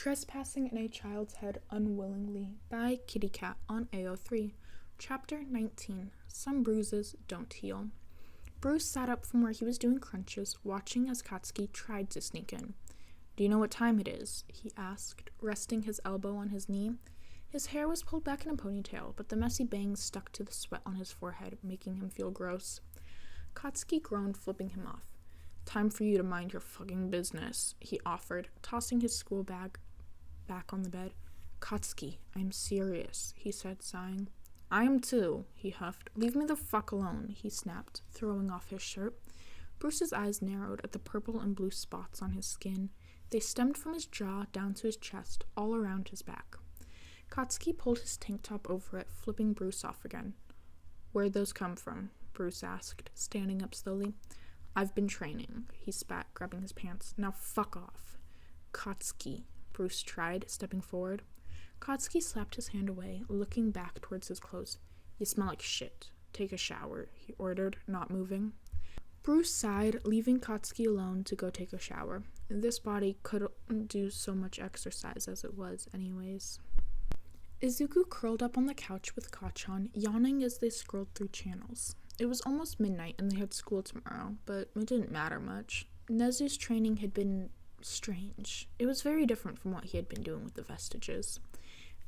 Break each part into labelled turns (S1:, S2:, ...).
S1: Trespassing in a Child's Head Unwillingly by Kitty Cat on AO3. Chapter 19. Some bruises don't heal. Bruce sat up from where he was doing crunches, watching as Katsuki tried to sneak in. "Do you know what time it is?" he asked, resting his elbow on his knee. His hair was pulled back in a ponytail, but the messy bangs stuck to the sweat on his forehead, making him feel gross. Katsuki groaned, flipping him off. "Time for you to mind your fucking business," he offered, tossing his school bag back on the bed. "Katsuki, I'm serious," he said, sighing. "I am too," he huffed. "Leave me the fuck alone," he snapped, throwing off his shirt. Bruce's eyes narrowed at the purple and blue spots on his skin. They stemmed from his jaw down to his chest, all around his back. Katsuki pulled his tank top over it, flipping Bruce off again. "Where'd those come from?" Bruce asked, standing up slowly. "I've been training," he spat, grabbing his pants. "Now fuck off." "Katsuki," Bruce tried, stepping forward. Katsuki slapped his hand away, looking back towards his clothes. "You smell like shit. Take a shower," he ordered, not moving. Bruce sighed, leaving Katsuki alone to go take a shower. This body couldn't do so much exercise as it was anyways. Izuku curled up on the couch with Kachan, yawning as they scrolled through channels. It was almost midnight and they had school tomorrow, but it didn't matter much. Nezu's training had been strange. It was very different from what he had been doing with the Vestiges.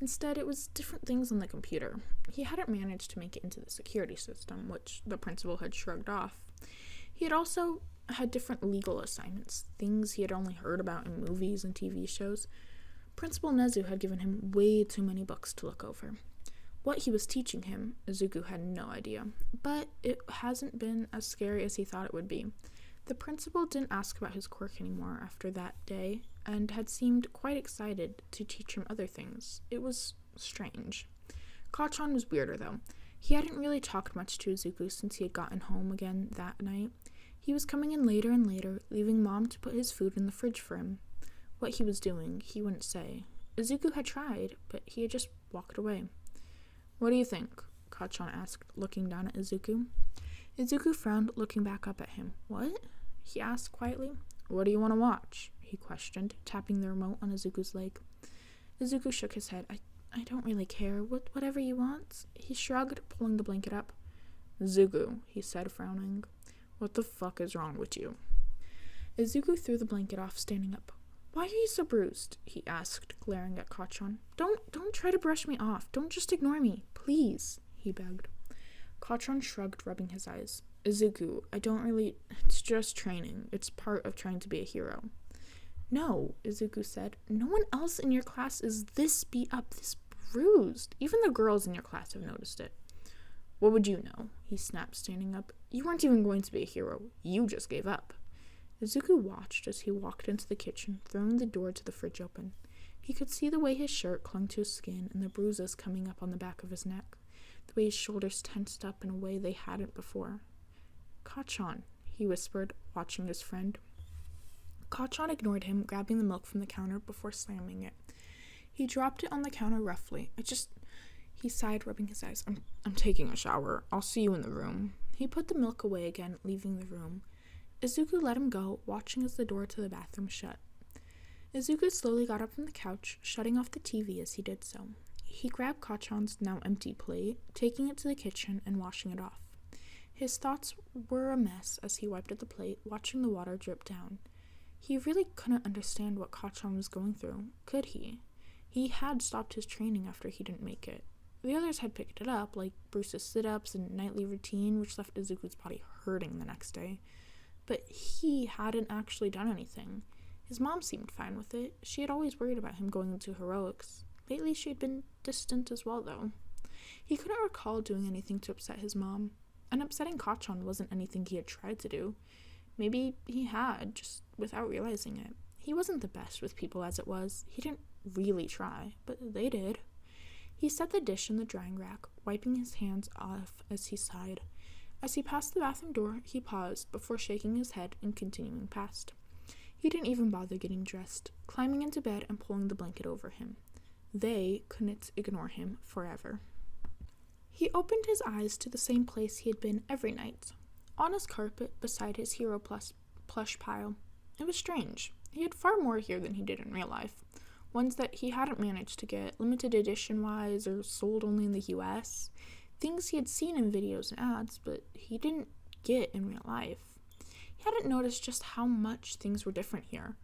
S1: Instead, it was different things on the computer. He hadn't managed to make it into the security system, which the principal had shrugged off. He had also had different legal assignments, things he had only heard about in movies and TV shows. Principal Nezu had given him way too many books to look over. What he was teaching him, Izuku had no idea, but it hasn't been as scary as he thought it would be. The principal didn't ask about his quirk anymore after that day, and had seemed quite excited to teach him other things. It was strange. Kachan was weirder, though. He hadn't really talked much to Izuku since he had gotten home again that night. He was coming in later and later, leaving Mom to put his food in the fridge for him. What he was doing, he wouldn't say. Izuku had tried, but he had just walked away. "What do you think?" Kachan asked, looking down at Izuku. Izuku frowned, looking back up at him. "What?" he asked quietly. "What do you want to watch?" he questioned, tapping the remote on Izuku's leg. Izuku shook his head. I don't really care. Whatever you want." He shrugged, pulling the blanket up. "Izuku," he said, frowning. "What the fuck is wrong with you?" Izuku threw the blanket off, standing up. "Why are you so bruised?" he asked, glaring at Kachan. Don't try to brush me off. Don't just ignore me. Please," he begged. Kachan shrugged, rubbing his eyes. "Izuku, it's just training. It's part of trying to be a hero." "No," Izuku said. "No one else in your class is this beat up, this bruised. Even the girls in your class have noticed it." "What would you know?" he snapped, standing up. "You weren't even going to be a hero. You just gave up." Izuku watched as he walked into the kitchen, throwing the door to the fridge open. He could see the way his shirt clung to his skin and the bruises coming up on the back of his neck, the way his shoulders tensed up in a way they hadn't before. "Kachan," he whispered, watching his friend. Kachan ignored him, grabbing the milk from the counter before slamming it. He dropped it on the counter roughly. He sighed, rubbing his eyes. I'm taking a shower. I'll see you in the room." He put the milk away again, leaving the room. Izuku let him go, watching as the door to the bathroom shut. Izuku slowly got up from the couch, shutting off the TV as he did so. He grabbed Kachan's now empty plate, taking it to the kitchen and washing it off. His thoughts were a mess as he wiped at the plate, watching the water drip down. He really couldn't understand what Kachan was going through, could he? He had stopped his training after he didn't make it. The others had picked it up, like Bruce's sit-ups and nightly routine, which left Izuku's body hurting the next day. But he hadn't actually done anything. His mom seemed fine with it. She had always worried about him going into heroics. Lately she had been distant as well, though. He couldn't recall doing anything to upset his mom, and upsetting Kachan wasn't anything he had tried to do. Maybe he had, just without realizing it. He wasn't the best with people as it was. He didn't really try, but they did. He set the dish in the drying rack, wiping his hands off as he sighed. As he passed the bathroom door, he paused before shaking his head and continuing past. He didn't even bother getting dressed, climbing into bed and pulling the blanket over him. They couldn't ignore him forever. He opened his eyes to the same place he had been every night, on his carpet beside his Hero Plus plush pile. It was strange. He had far more here than he did in real life. ones that he hadn't managed to get limited edition-wise or sold only in the US, things he had seen in videos and ads, but he didn't get in real life. He hadn't noticed just how much things were different here.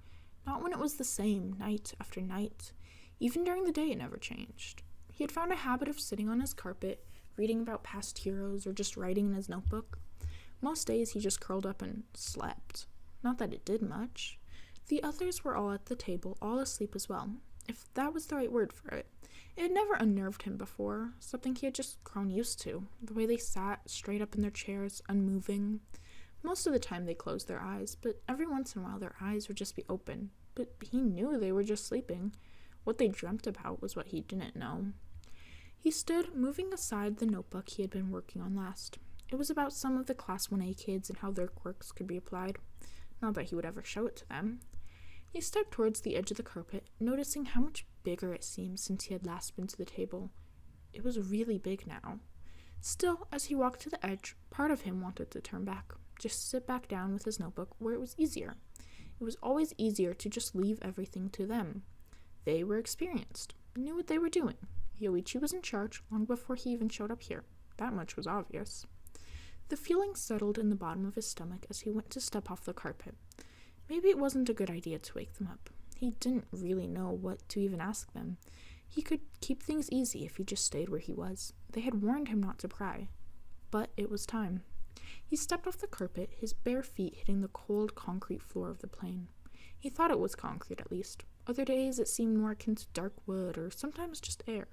S1: Not when it was the same, night after night. Even during the day, it never changed. He had found a habit of sitting on his carpet, reading about past heroes, or just writing in his notebook. Most days, he just curled up and slept. Not that it did much. The others were all at the table, all asleep as well, if that was the right word for it. It had never unnerved him before, something he had just grown used to, the way they sat straight up in their chairs, unmoving. Most of the time they closed their eyes, but every once in a while their eyes would just be open. But he knew they were just sleeping. What they dreamt about was what he didn't know. He stood, moving aside the notebook he had been working on last. It was about some of the Class 1A kids and how their quirks could be applied. Not that he would ever show it to them. He stepped towards the edge of the carpet, noticing how much bigger it seemed since he had last been to the table. It was really big now. Still, as he walked to the edge, part of him wanted to turn back, just sit back down with his notebook where it was easier. It was always easier to just leave everything to them. They were experienced, knew what they were doing. Yoichi was in charge long before he even showed up here. That much was obvious. The feeling settled in the bottom of his stomach as he went to step off the carpet. Maybe it wasn't a good idea to wake them up. He didn't really know what to even ask them. He could keep things easy if he just stayed where he was. They had warned him not to pry. But it was time. He stepped off the carpet, his bare feet hitting the cold concrete floor of the plane. He thought it was concrete, at least. Other days it seemed more akin to dark wood or sometimes just air.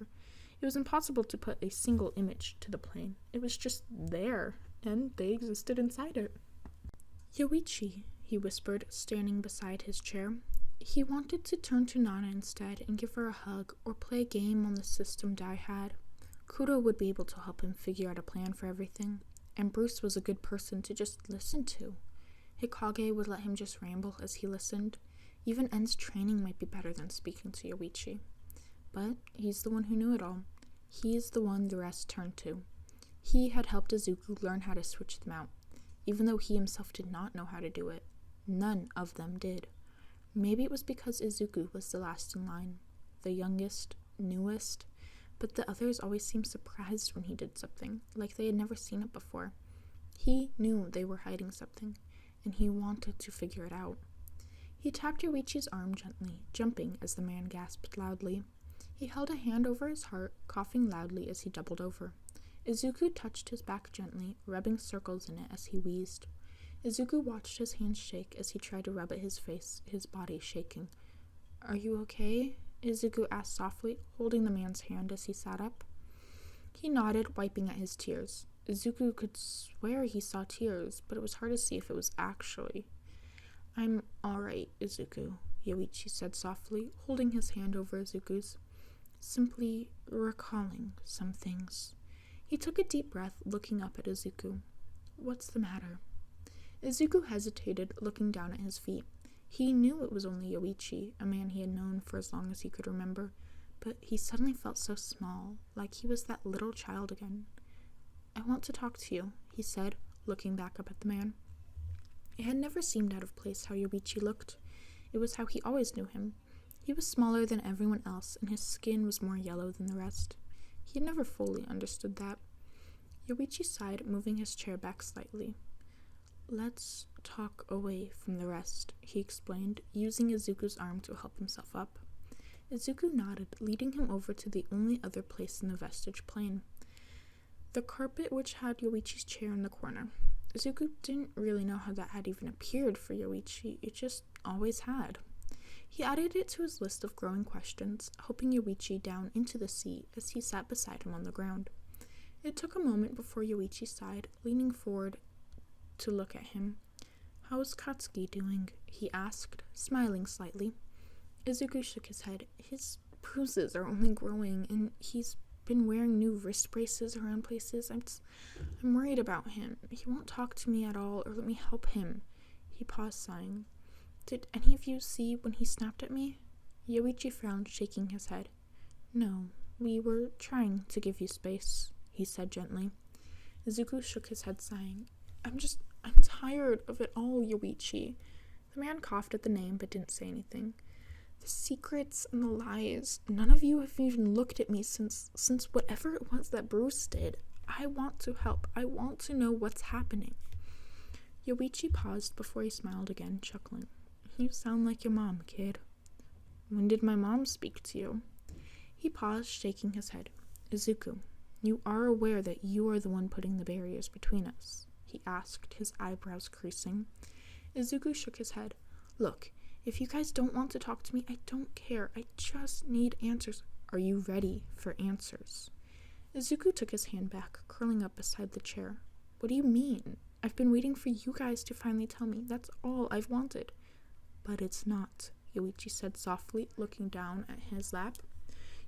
S1: It was impossible to put a single image to the plane. It was just there, and they existed inside it. Yoichi, he whispered, standing beside his chair. He wanted to turn to Nana instead and give her a hug or play a game on the system Dai had. Kudo would be able to help him figure out a plan for everything, and Bruce was a good person to just listen to. Hikage would let him just ramble as he listened. Even En's training might be better than speaking to Yoichi. But he's the one who knew it all. He's the one the rest turned to. He had helped Izuku learn how to switch them out, even though he himself did not know how to do it. None of them did. Maybe it was because Izuku was the last in line, the youngest, newest, but the others always seemed surprised when he did something, like they had never seen it before. He knew they were hiding something, and he wanted to figure it out. He tapped Yoichi's arm gently, jumping as the man gasped loudly. He held a hand over his heart, coughing loudly as he doubled over. Izuku touched his back gently, rubbing circles in it as he wheezed. Izuku watched his hands shake as he tried to rub at his face, his body shaking. "Are you okay?" Izuku asked softly, holding the man's hand as he sat up. He nodded, wiping at his tears. Izuku could swear he saw tears, but it was hard to see if it was actually. "I'm alright, Izuku," Yoichi said softly, holding his hand over Izuku's. "Simply recalling some things." He took a deep breath, looking up at Izuku. "What's the matter?" Izuku hesitated, looking down at his feet. He knew it was only Yoichi, a man he had known for as long as he could remember, but he suddenly felt so small, like he was that little child again. "I want to talk to you," he said, looking back up at the man. It had never seemed out of place how Yoichi looked. It was how he always knew him. He was smaller than everyone else, and his skin was more yellow than the rest. He had never fully understood that. Yoichi sighed, moving his chair back slightly. "Let's talk away from the rest," he explained, using Izuku's arm to help himself up. Izuku nodded, leading him over to the only other place in the vestige plane, the carpet which had Yoichi's chair in the corner. Izuku didn't really know how that had even appeared for Yoichi, it just always had. He added it to his list of growing questions, helping Yoichi down into the seat as he sat beside him on the ground. It took a moment before Yoichi sighed, leaning forward to look at him. "How's Katsuki doing?" he asked, smiling slightly. Izuku shook his head. His bruises are only growing, and he's been wearing new wrist braces around places. I'm worried about him. He won't talk to me at all or let me help him. He paused, sighing. "Did any of you see when he snapped at me?" Yoichi frowned, shaking his head. "No, we were trying to give you space," he said gently. Izuku shook his head, sighing. I'm tired of it all, Yoichi." The man coughed at the name but didn't say anything. The secrets and the lies. None of you have even looked at me since whatever it was that Bruce did. I want to help. I want to know what's happening. Yoichi paused before he smiled again, chuckling. You sound like your mom, kid. When did my mom speak to you? He paused, shaking his head. Izuku, you are aware that you are the one putting the barriers between us? He asked, his eyebrows creasing. Izuku shook his head. Look, if you guys don't want to talk to me, I don't care. I just need answers. Are you ready for answers? Izuku took his hand back, curling up beside the chair. What do you mean? I've been waiting for you guys to finally tell me. That's all I've wanted. But it's not, Yoichi said softly, looking down at his lap.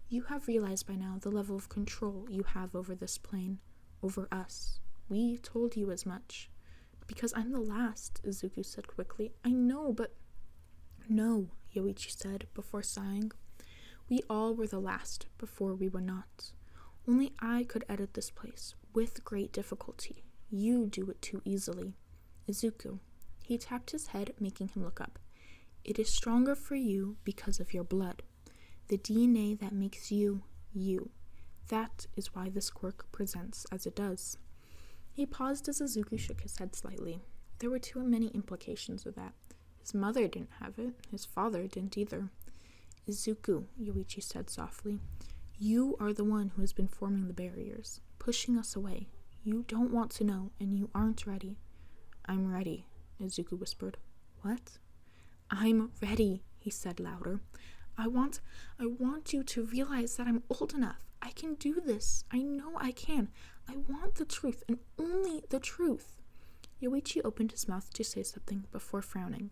S1: You have realized by now the level of control you have over this plane, over us. We told you as much. Because I'm the last, Izuku said quickly. I know, but... No, Yoichi said, before sighing. We all were the last, before we were not. Only I could edit this place, with great difficulty. You do it too easily. Izuku. He tapped his head, making him look up. It is stronger for you because of your blood. The DNA that makes you, you. That is why this quirk presents as it does. He paused as Izuku shook his head slightly. There were too many implications of that. His mother didn't have it. His father didn't either. Izuku, Yoichi said softly. You are the one who has been forming the barriers, pushing us away. You don't want to know, and you aren't ready. I'm ready, Izuku whispered. What? I'm ready, he said louder. I want you to realize that I'm old enough. I can do this. I know I can. I want the truth, and only the truth. Yoichi opened his mouth to say something before frowning.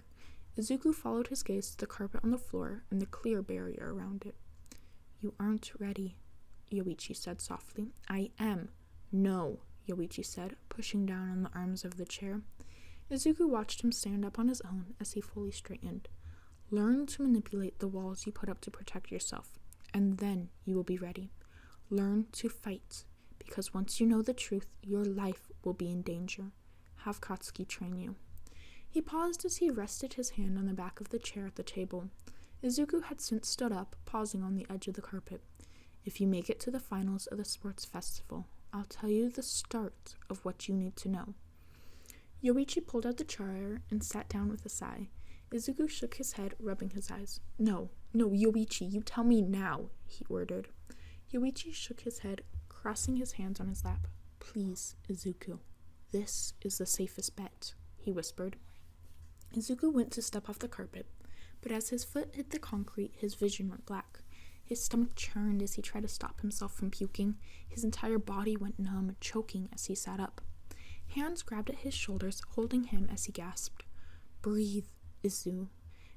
S1: Izuku followed his gaze to the carpet on the floor and the clear barrier around it. You aren't ready, Yoichi said softly. I am. No, Yoichi said, pushing down on the arms of the chair. Izuku watched him stand up on his own as he fully straightened. Learn to manipulate the walls you put up to protect yourself, and then you will be ready. Learn to fight, because once you know the truth, your life will be in danger. Have Katsuki train you. He paused as he rested his hand on the back of the chair at the table. Izuku had since stood up, pausing on the edge of the carpet. If you make it to the finals of the sports festival, I'll tell you the start of what you need to know. Yoichi pulled out the chair and sat down with a sigh. Izuku shook his head, rubbing his eyes. No, Yoichi, you tell me now, he ordered. Yoichi shook his head, crossing his hands on his lap. Please, Izuku. This is the safest bet, he whispered. Izuku went to step off the carpet, but as his foot hit the concrete, his vision went black. His stomach churned as he tried to stop himself from puking. His entire body went numb, choking as he sat up. Hands grabbed at his shoulders, holding him as he gasped. Breathe, Izu,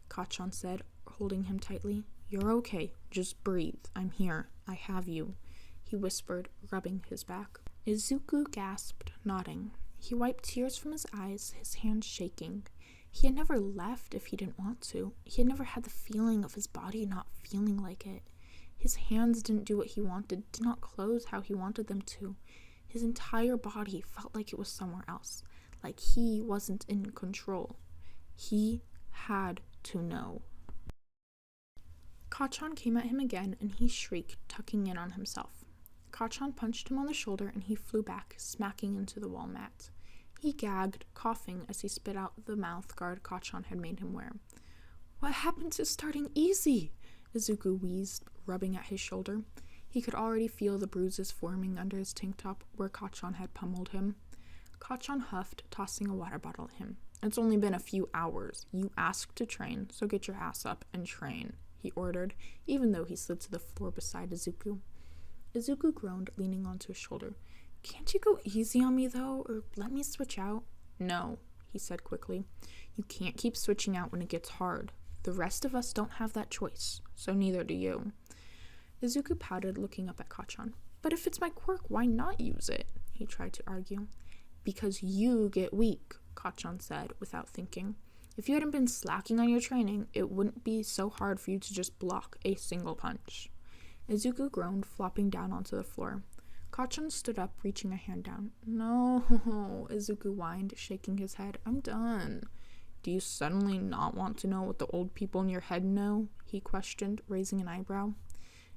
S1: Kachan said, holding him tightly. You're okay. Just breathe. I'm here. I have you, he whispered, rubbing his back. Izuku gasped, nodding. He wiped tears from his eyes, his hands shaking. He had never left if he didn't want to. He had never had the feeling of his body not feeling like it. His hands didn't do what he wanted, did not close how he wanted them to. His entire body felt like it was somewhere else, like he wasn't in control. He had to know. Kachan came at him again, and he shrieked, tucking in on himself. Kachan punched him on the shoulder, and he flew back, smacking into the wall mat. He gagged, coughing as he spit out the mouth guard Kachan had made him wear. What happened to starting easy? Izuku wheezed, rubbing at his shoulder. He could already feel the bruises forming under his tank top where Kachan had pummeled him. Kachan huffed, tossing a water bottle at him. It's only been a few hours. You asked to train, so get your ass up and train, he ordered, even though he slid to the floor beside Izuku. Izuku groaned, leaning onto his shoulder. Can't you go easy on me, though, or let me switch out? No, he said quickly. You can't keep switching out when it gets hard. The rest of us don't have that choice, so neither do you. Izuku pouted, looking up at Kachan. But if it's my quirk, why not use it? He tried to argue. Because you get weak, Kachan said, without thinking. If you hadn't been slacking on your training, it wouldn't be so hard for you to just block a single punch. Izuku groaned, flopping down onto the floor. Kachan stood up, reaching a hand down. No, Izuku whined, shaking his head. I'm done. Do you suddenly not want to know what the old people in your head know? He questioned, raising an eyebrow.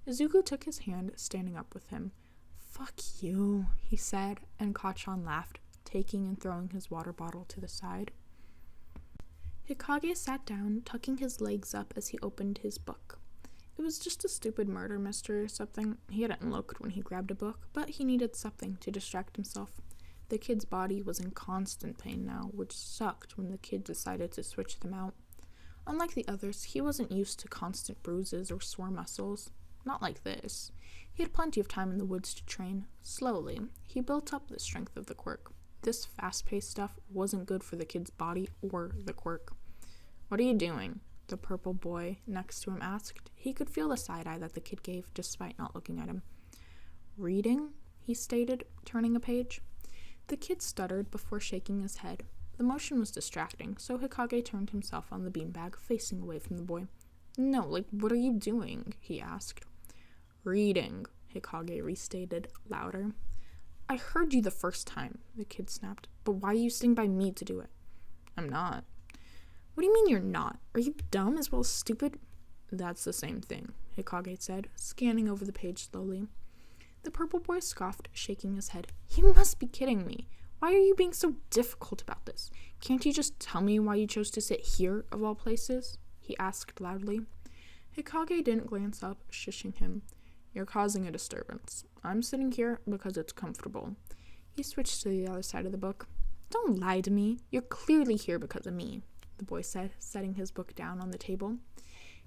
S1: Izuku took his hand, standing up with him. Fuck you, he said, and Kachan laughed, taking and throwing his water bottle to the side. Hikage sat down, tucking his legs up as he opened his book. It was just a stupid murder mystery or something. He hadn't looked when he grabbed a book, but he needed something to distract himself. The kid's body was in constant pain now, which sucked when the kid decided to switch them out. Unlike the others, he wasn't used to constant bruises or sore muscles. Not like this. He had plenty of time in the woods to train. Slowly, he built up the strength of the quirk. This fast-paced stuff wasn't good for the kid's body or the quirk. What are you doing? The purple boy next to him asked. He could feel the side-eye that the kid gave, despite not looking at him. Reading? He stated, turning a page. The kid stuttered before shaking his head. The motion was distracting, so Hikage turned himself on the beanbag, facing away from the boy. No, what are you doing? He asked. Reading, Hikage restated, louder. I heard you the first time, the kid snapped. But why are you sitting by me to do it? I'm not. What do you mean you're not? Are you dumb as well as stupid? That's the same thing, Hikage said, scanning over the page slowly. The purple boy scoffed, shaking his head. You must be kidding me. Why are you being so difficult about this? Can't you just tell me why you chose to sit here, of all places? He asked loudly. Hikage didn't glance up, shushing him. You're causing a disturbance. I'm sitting here because it's comfortable. He switched to the other side of the book. Don't lie to me. You're clearly here because of me, the boy said, setting his book down on the table.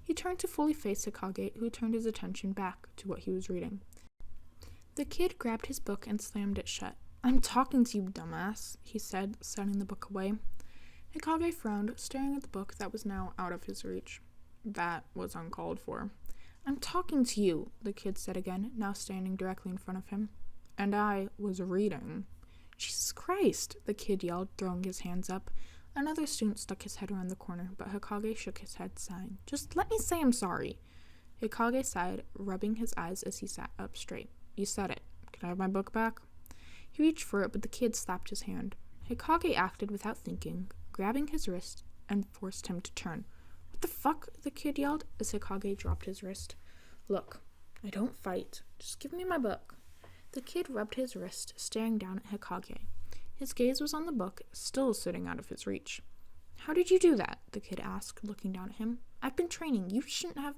S1: He turned to fully face Hikage, who turned his attention back to what he was reading. The kid grabbed his book and slammed it shut. I'm talking to you, dumbass, he said, setting the book away. Hikage frowned, staring at the book that was now out of his reach. That was uncalled for. I'm talking to you, the kid said again, now standing directly in front of him. And I was reading. Jesus Christ, the kid yelled, throwing his hands up. Another student stuck his head around the corner, but Hikage shook his head, sighing. Just let me say I'm sorry. Hikage sighed, rubbing his eyes as he sat up straight. You said it. Can I have my book back? He reached for it, but the kid slapped his hand. Hikage acted without thinking, grabbing his wrist, and forced him to turn. What the fuck? The kid yelled as Hikage dropped his wrist. Look, I don't fight. Just give me my book. The kid rubbed his wrist, staring down at Hikage. His gaze was on the book, still sitting out of his reach. How did you do that? The kid asked, looking down at him. I've been training. You shouldn't have...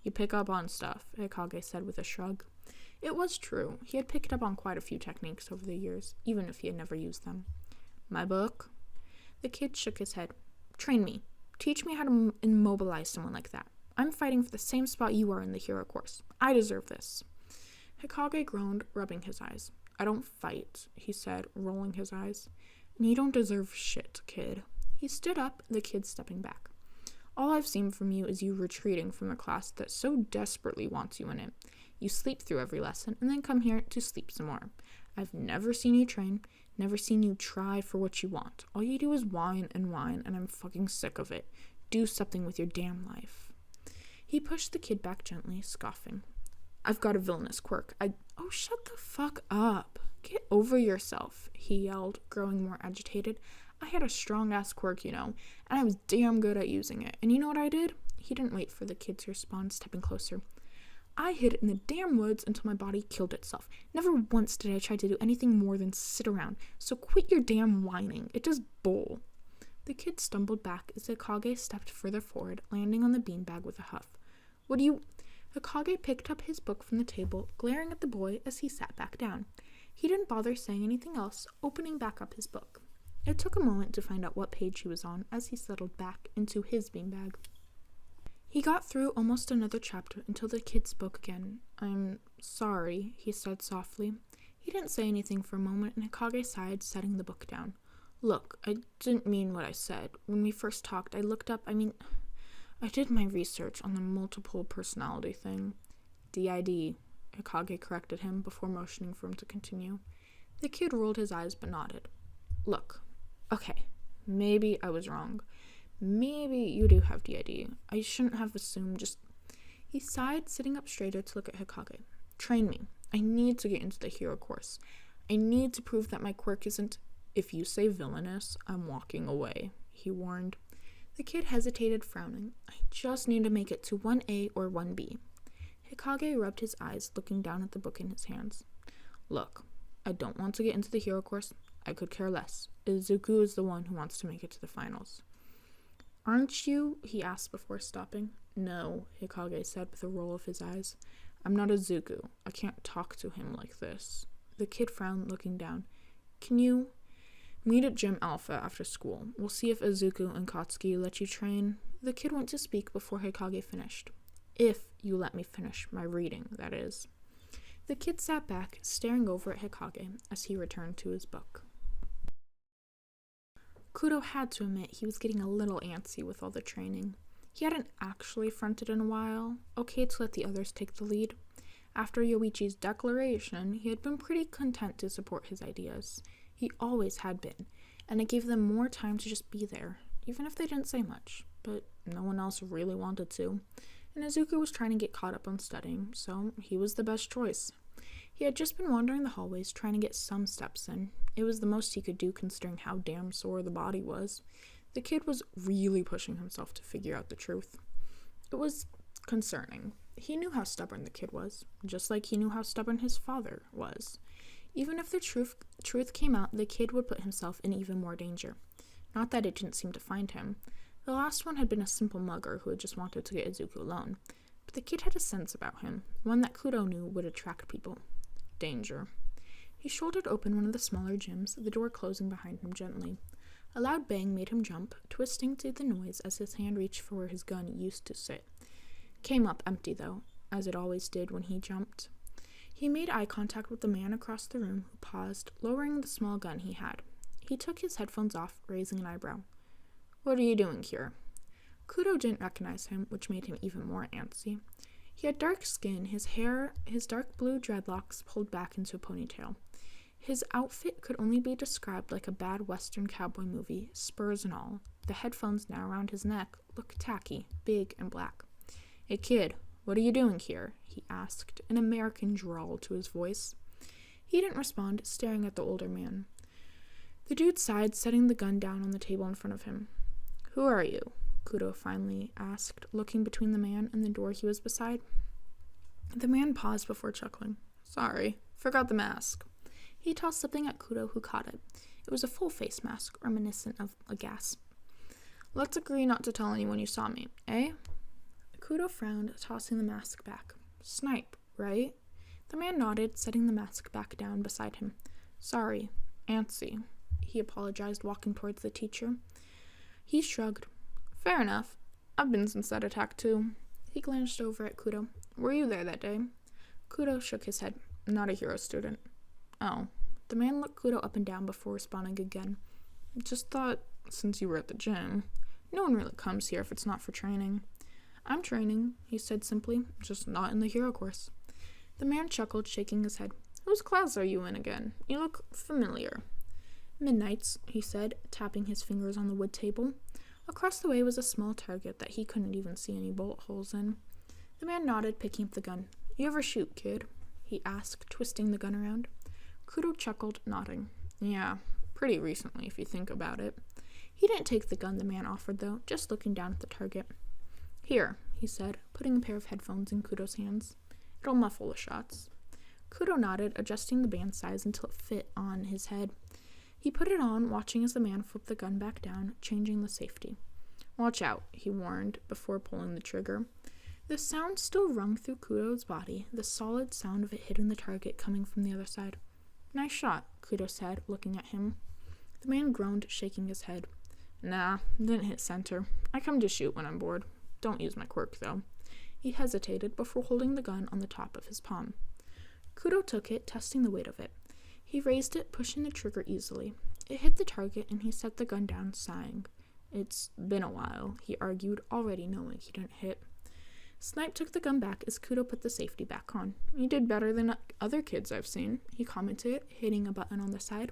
S1: You pick up on stuff, Hikage said with a shrug. It was true. He had picked up on quite a few techniques over the years, even if he had never used them. My book? The kid shook his head. Train me. Teach me how to immobilize someone like that. I'm fighting for the same spot you are in the hero course. I deserve this. Hikage groaned, rubbing his eyes. I don't fight, he said, rolling his eyes. And you don't deserve shit, kid. He stood up, the kid stepping back. All I've seen from you is you retreating from the class that so desperately wants you in it. You sleep through every lesson and then come here to sleep some more. I've never seen you train, never seen you try for what you want. All you do is whine, and I'm fucking sick of it. Do something with your damn life. He pushed the kid back gently, scoffing. I've got a villainous quirk. Oh, shut the fuck up. Get over yourself, he yelled, growing more agitated. I had a strong-ass quirk, and I was damn good at using it. And you know what I did? He didn't wait for the kid to respond, stepping closer. I hid in the damn woods until my body killed itself. Never once did I try to do anything more than sit around. So quit your damn whining. It does bull. The kid stumbled back as Hikage stepped further forward, landing on the beanbag with a huff. What do you... Hikage picked up his book from the table, glaring at the boy as he sat back down. He didn't bother saying anything else, opening back up his book. It took a moment to find out what page he was on as he settled back into his beanbag. He got through almost another chapter until the kid spoke again. I'm sorry, he said softly. He didn't say anything for a moment, and Hikage sighed, setting the book down. Look, I didn't mean what I said. When we first talked, I did my research on the multiple personality thing. DID, Hikage corrected him before motioning for him to continue. The kid rolled his eyes but nodded. Look, okay, maybe I was wrong. Maybe you do have DID. I shouldn't have assumed, He sighed, sitting up straighter to look at Hikage. Train me. I need to get into the hero course. I need to prove that my quirk isn't... If you say villainous, I'm walking away, he warned. The kid hesitated, frowning. I just need to make it to 1A or 1B. Hikage rubbed his eyes, looking down at the book in his hands. Look, I don't want to get into the hero course. I could care less. Izuku is the one who wants to make it to the finals. Aren't you? He asked before stopping. No, Hikage said with a roll of his eyes. I'm not Izuku. I can't talk to him like this. The kid frowned, looking down. Can you? Meet at Gym Alpha after school. We'll see if Izuku and Katsuki let you train. The kid went to speak before Hikage finished. If you let me finish my reading, that is. The kid sat back, staring over at Hikage as he returned to his book. Kudo had to admit he was getting a little antsy with all the training. He hadn't actually fronted in a while, okay to let the others take the lead. After Yoichi's declaration, he had been pretty content to support his ideas. He always had been, and it gave them more time to just be there, even if they didn't say much, but no one else really wanted to. And Izuku was trying to get caught up on studying, so he was the best choice. He had just been wandering the hallways trying to get some steps in. It was the most he could do considering how damn sore the body was. The kid was really pushing himself to figure out the truth. It was concerning. He knew how stubborn the kid was, just like he knew how stubborn his father was. Even if the truth came out, the kid would put himself in even more danger. Not that it didn't seem to find him. The last one had been a simple mugger who had just wanted to get Izuku alone. But the kid had a sense about him, one that Kudo knew would attract people. Danger. He shouldered open one of the smaller gyms, the door closing behind him gently. A loud bang made him jump, twisting to the noise as his hand reached for where his gun used to sit. Came up empty, though, as it always did when he jumped. He made eye contact with the man across the room, who paused, lowering the small gun he had. He took his headphones off, raising an eyebrow. What are you doing here? Kudo didn't recognize him, which made him even more antsy. He had dark skin, his dark blue dreadlocks pulled back into a ponytail. His outfit could only be described like a bad Western cowboy movie, spurs and all. The headphones now around his neck looked tacky, big and black. Hey kid, what are you doing here? He asked, an American drawl to his voice. He didn't respond, staring at the older man. The dude sighed, setting the gun down on the table in front of him. Who are you? Kudo finally asked, looking between the man and the door he was beside. The man paused before chuckling. Sorry, forgot the mask. He tossed something at Kudo, who caught it. It was a full face mask, reminiscent of a gasp. Let's agree not to tell anyone you saw me, eh? Kudo frowned, tossing the mask back. Snipe, right? The man nodded, setting the mask back down beside him. Sorry, antsy, he apologized, walking towards the teacher. He shrugged. Fair enough. I've been since that attack, too. He glanced over at Kudo. Were you there that day? Kudo shook his head. Not a hero student. Oh. The man looked Kudo up and down before responding again. Just thought, since you were at the gym, no one really comes here if it's not for training. I'm training, he said simply, just not in the hero course. The man chuckled, shaking his head. Whose class are you in again? You look familiar. Midnight's, he said, tapping his fingers on the wood table. Across the way was a small target that he couldn't even see any bullet holes in. The man nodded, picking up the gun. You ever shoot, kid? He asked, twisting the gun around. Kudo chuckled, nodding. Yeah, pretty recently, if you think about it. He didn't take the gun the man offered, though, just looking down at the target. Here, he said, putting a pair of headphones in Kudo's hands. It'll muffle the shots. Kudo nodded, adjusting the band size until it fit on his head. He put it on, watching as the man flipped the gun back down, changing the safety. Watch out, he warned, before pulling the trigger. The sound still rung through Kudo's body, the solid sound of it hitting the target coming from the other side. Nice shot, Kudo said, looking at him. The man groaned, shaking his head. Nah, didn't hit center. I come to shoot when I'm bored. Don't use my quirk, though. He hesitated before holding the gun on the top of his palm. Kudo took it, testing the weight of it. He raised it, pushing the trigger easily. It hit the target, and he set the gun down, sighing. It's been a while, he argued, already knowing he didn't hit. Snipe took the gun back as Kudo put the safety back on. You did better than other kids I've seen, he commented, hitting a button on the side.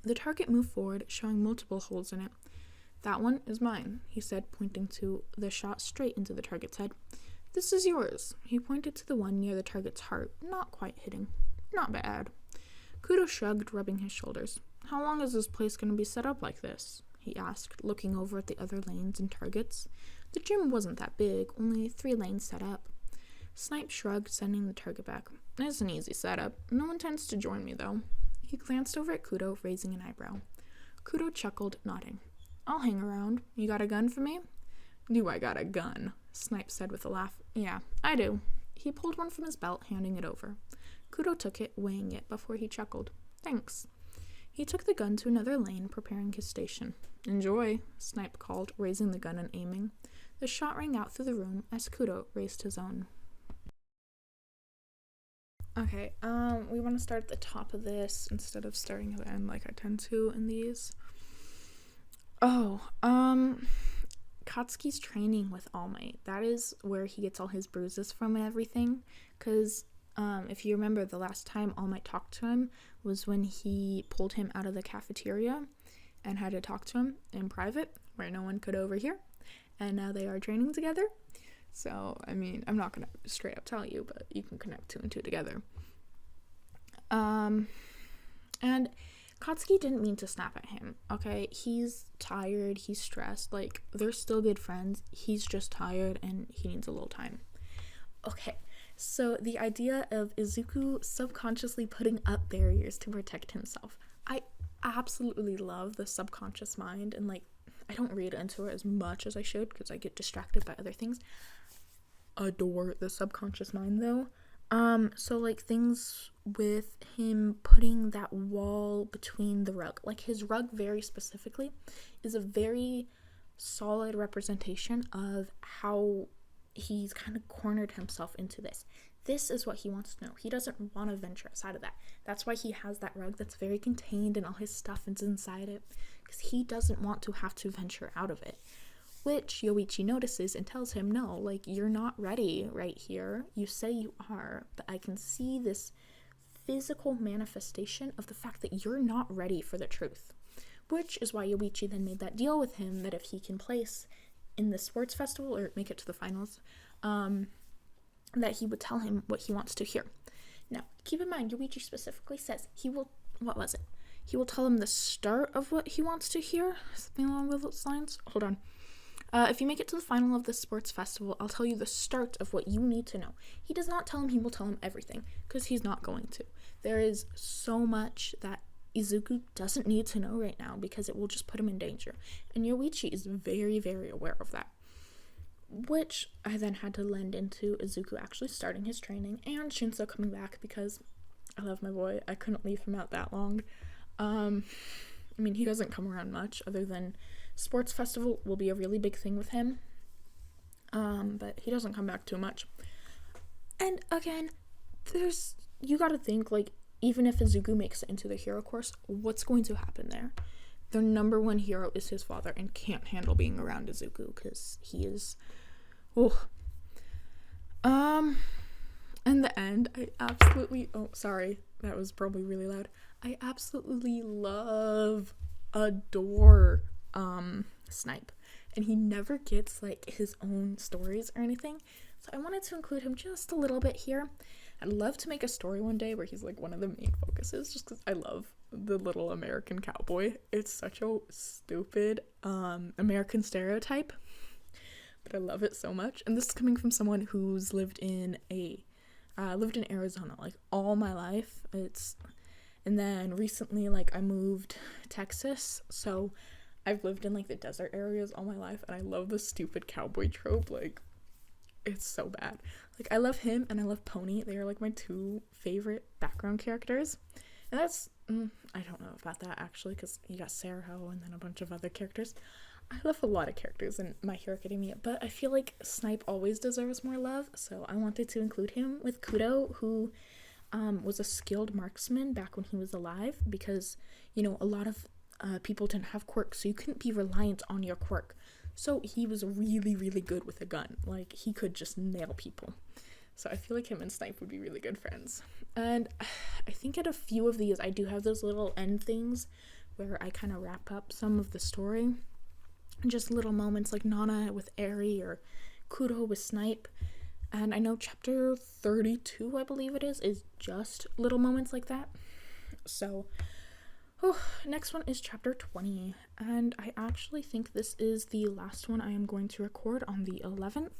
S1: The target moved forward, showing multiple holes in it. That one is mine, he said, pointing to the shot straight into the target's head. This is yours. He pointed to the one near the target's heart, not quite hitting. Not bad. Kudo shrugged, rubbing his shoulders. How long is this place going to be set up like this? he asked, looking over at the other lanes and targets. The gym wasn't that big, only 3 lanes set up. Snipe shrugged, sending the target back. It's an easy setup. No one tends to join me, though. He glanced over at Kudo, raising an eyebrow. Kudo chuckled, nodding. I'll hang around. You got a gun for me? Do I got a gun? Snipe said with a laugh. Yeah, I do. He pulled one from his belt, handing it over. Kudo took it, weighing it, before he chuckled. Thanks. He took the gun to another lane, preparing his station. Enjoy, Snipe called, raising the gun and aiming. The shot rang out through the room as Kudo raised his own. Okay, we want to start at the top of this instead of starting at the end like I tend to in these. Katsuki's training with All Might. That is where he gets all his bruises from and everything, because if you remember, the last time All Might talked to him was when he pulled him out of the cafeteria and had to talk to him in private where no one could overhear, and now they are training together. So, I mean, I'm not going to straight up tell you, but you can connect 2 and 2 together. And Katsuki didn't mean to snap at him, okay? He's tired, he's stressed, like, they're still good friends. He's just tired and he needs a little time. Okay, so the idea of Izuku subconsciously putting up barriers to protect himself. I absolutely love the subconscious mind, and, like, I don't read into it as much as I should because I get distracted by other things. Adore the subconscious mind, though. So, like, things with him putting that wall between the rug. Like, his rug, very specifically, is a very solid representation of how he's kind of cornered himself into this. This is what he wants to know. He doesn't want to venture outside of that. That's why he has that rug that's very contained and all his stuff is inside it, because he doesn't want to have to venture out of it. Which Yoichi notices and tells him, no, like, you're not ready right here. You say you are, but I can see this physical manifestation of the fact that you're not ready for the truth. Which is why Yoichi then made that deal with him that if he can place in the sports festival or make it to the finals, that he would tell him what he wants to hear. Now, keep in mind, Yoichi specifically says he will, he will tell him the start of what he wants to hear? Something along those lines? Hold on. If you make it to the final of the sports festival, I'll tell you the start of what you need to know. He does not tell him he will tell him everything, because he's not going to. There is so much that Izuku doesn't need to know right now, because it will just put him in danger. And Yoichi is very, very aware of that. Which I then had to lend into Izuku actually starting his training, and Shinso coming back, because I love my boy. I couldn't leave him out that long. I mean, he doesn't come around much, other than sports festival will be a really big thing with him, but he doesn't come back too much. And again, you gotta think, like, even if Izuku makes it into the hero course, what's going to happen there? Their number one hero is his father and can't handle being around Izuku because he is, in the end, I absolutely, sorry, that was probably really loud. I absolutely adore Snipe, and he never gets, like, his own stories or anything, so I wanted to include him just a little bit here. I'd love to make a story one day where he's, like, one of the main focuses, just because I love the little American cowboy. It's such a stupid American stereotype, but I love it so much. And this is coming from someone who's lived in Arizona, like, all my life. And then recently, like, I moved to Texas, so I've lived in, like, the desert areas all my life, and I love the stupid cowboy trope. Like, it's so bad. Like, I love him and I love Pony. They are, like, my 2 favorite background characters. And that's, I don't know about that, actually, because you got Serho and then a bunch of other characters. I love a lot of characters in My Hero Academia, but I feel like Snipe always deserves more love, so I wanted to include him with Kudo, who was a skilled marksman back when he was alive, because, you know, a lot of people didn't have quirk, so you couldn't be reliant on your quirk. So he was really, really good with a gun. Like, he could just nail people. So I feel like him and Snipe would be really good friends. And I think at a few of these, I do have those little end things where I kind of wrap up some of the story. And just little moments like Nana with Eri or Kudo with Snipe. And I know chapter 32, I believe it is just little moments like that. So Next one is chapter 20, and I actually think this is the last one I am going to record on the 11th,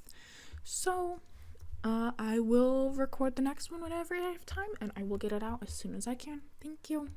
S1: so I will record the next one whenever I have time, and I will get it out as soon as I can. Thank you.